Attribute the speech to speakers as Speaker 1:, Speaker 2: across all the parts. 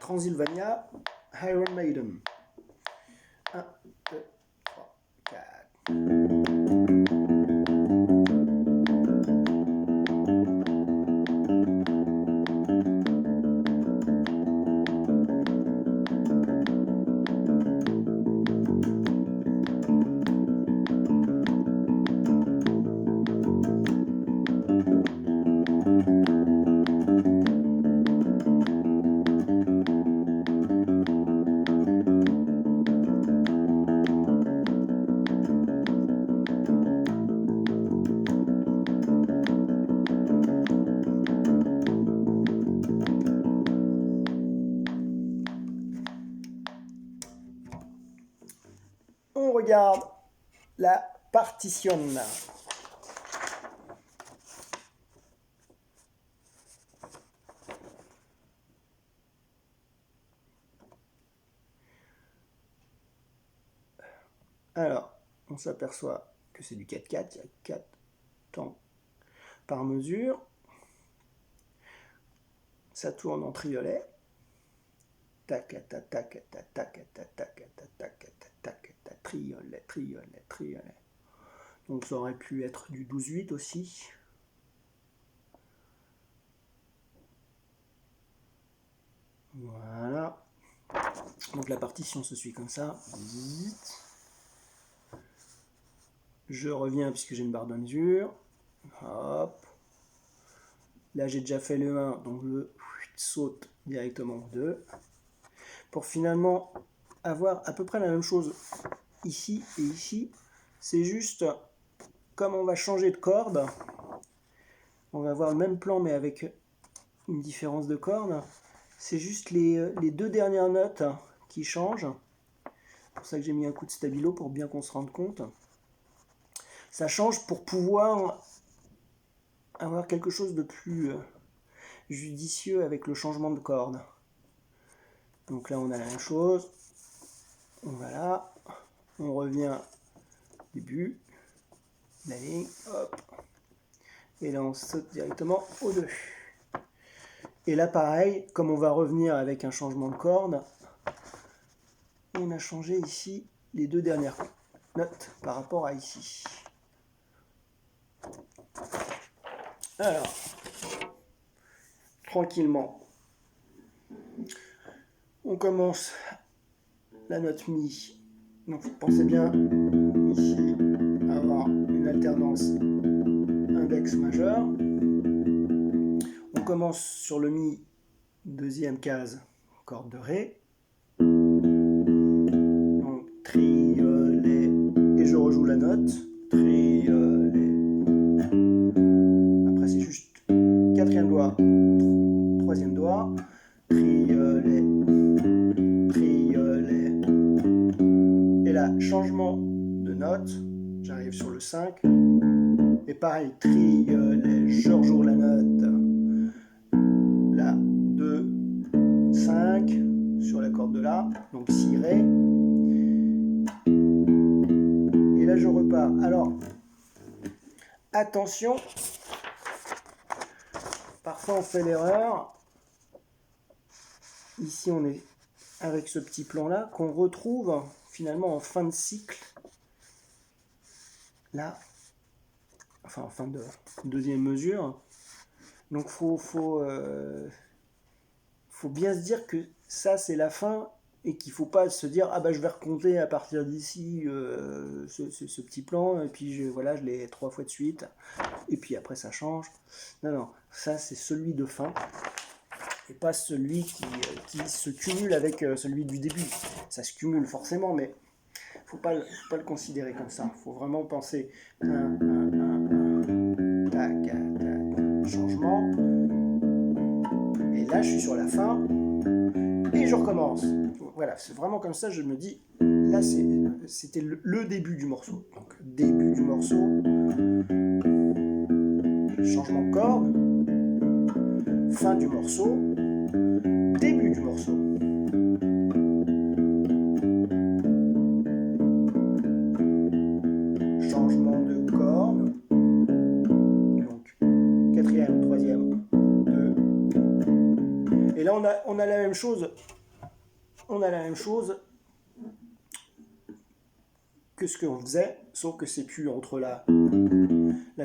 Speaker 1: Transylvania, Iron Maiden. 1, 2, 3, 4. On regarde la partition. Alors, on s'aperçoit que c'est du 4/4, il y a 4 temps par mesure. Ça tourne en triolet. Tac, tac, tac, tac, tac, tac, tac, tac, tac, tac, triolet, triolet, triolet. Donc ça aurait pu être du 12/8 aussi. Voilà. Donc la partition se suit comme ça. Je reviens puisque j'ai une barre de mesure. Hop. Là j'ai déjà fait le 1, donc je saute directement au 2. Pour finalement avoir à peu près la même chose ici et ici. C'est juste, comme on va changer de corde, on va avoir le même plan mais avec une différence de corde. C'est juste les 2 dernières notes qui changent. C'est pour ça que j'ai mis un coup de stabilo pour bien qu'on se rende compte. Ça change pour pouvoir avoir quelque chose de plus judicieux avec le changement de corde. Donc là on a la même chose. Voilà. On revient au début. La ligne. Hop. Et là on saute directement au 2. Et là pareil, comme on va revenir avec un changement de corde, on a changé ici les 2 dernières notes par rapport à ici. Alors, tranquillement, on commence la note mi. Donc pensez bien ici à avoir une alternance index majeur. On commence sur le mi, deuxième case, corde de ré. Donc triolet, et je rejoue la note. Triolet. Après c'est juste quatrième doigt, troisième doigt. Triolet, triolet. Et là, changement de note. J'arrive sur le 5. Et pareil, triolet, je rejoue la note. Là, 2, 5 sur la corde de La, donc si Ré. Et là, je repars. Alors, attention, parfois on fait l'erreur. Ici, on est avec ce petit plan-là, qu'on retrouve finalement en fin de cycle. Là, enfin en fin de deuxième mesure. Donc, faut bien se dire que ça, c'est la fin et qu'il ne faut pas se dire « Ah bah je vais recompter à partir d'ici ce petit plan et puis voilà, je l'ai 3 fois de suite et puis après ça change. » Non, non, ça c'est celui de fin et pas celui qui se cumule avec celui du début. Ça se cumule forcément, mais il ne faut pas le considérer comme ça. Il faut vraiment penser un, tac, tac, changement. Et là, je suis sur la fin et je recommence. Voilà, c'est vraiment comme ça, je me dis, là, c'était le début du morceau. Donc, début du morceau, changement de corde, fin du morceau, début du morceau. Changement de corde, donc quatrième, troisième, deux. Et là, on on a la même chose. On a la même chose que ce qu'on faisait, sauf que c'est plus entre la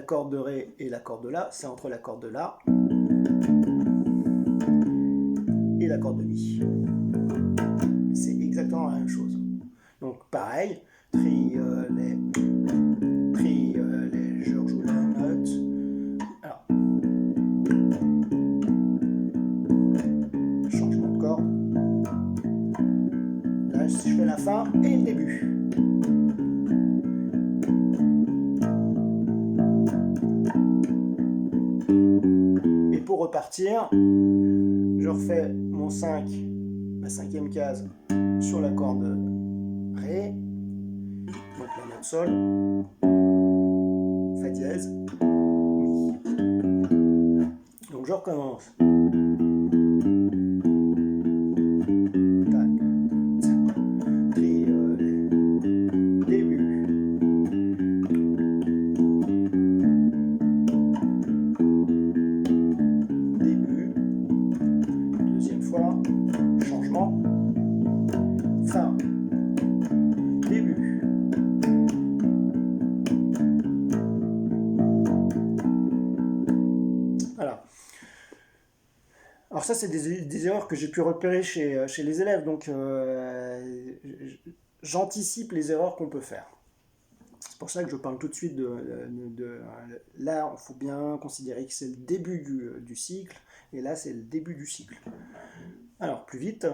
Speaker 1: corde de Ré et la corde de La, c'est entre la corde de La et la corde de Mi. C'est exactement la même chose. Donc pareil, triolet, je rejoue la note. Alors, changement de corde. Là, je fais la fin et le début. Et pour repartir, je refais mon 5, la cinquième case sur la corde Ré, donc la note Sol, Fa dièse, Mi. Donc je recommence. Tac, triolet, début. Début, deuxième fois, changement, fin, début. Voilà. Alors ça, c'est des erreurs que j'ai pu repérer chez les élèves, donc j'anticipe les erreurs qu'on peut faire. C'est pour ça que je parle tout de suite là, il faut bien considérer que c'est le début du cycle, et là, c'est le début du cycle. Alors, plus vite.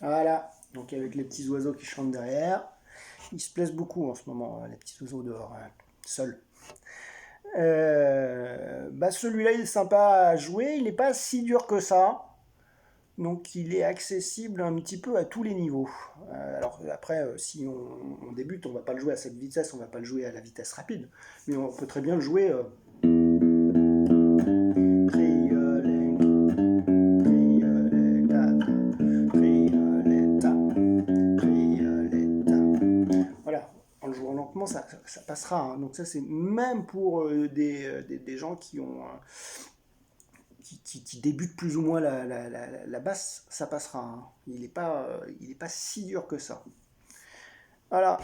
Speaker 1: Voilà, donc avec les petits oiseaux qui chantent derrière. Ils se plaisent beaucoup en ce moment, les petits oiseaux dehors, seuls. Celui-là, il est sympa à jouer, il n'est pas si dur que ça. Donc il est accessible un petit peu à tous les niveaux. Alors après, si on débute, on ne va pas le jouer à cette vitesse, on ne va pas le jouer à la vitesse rapide. Mais on peut très bien le jouer... lentement, ça passera. Hein. Donc ça, c'est même pour des gens qui ont qui débutent plus ou moins la basse, ça passera. Hein. Il n'est pas si dur que ça. Voilà.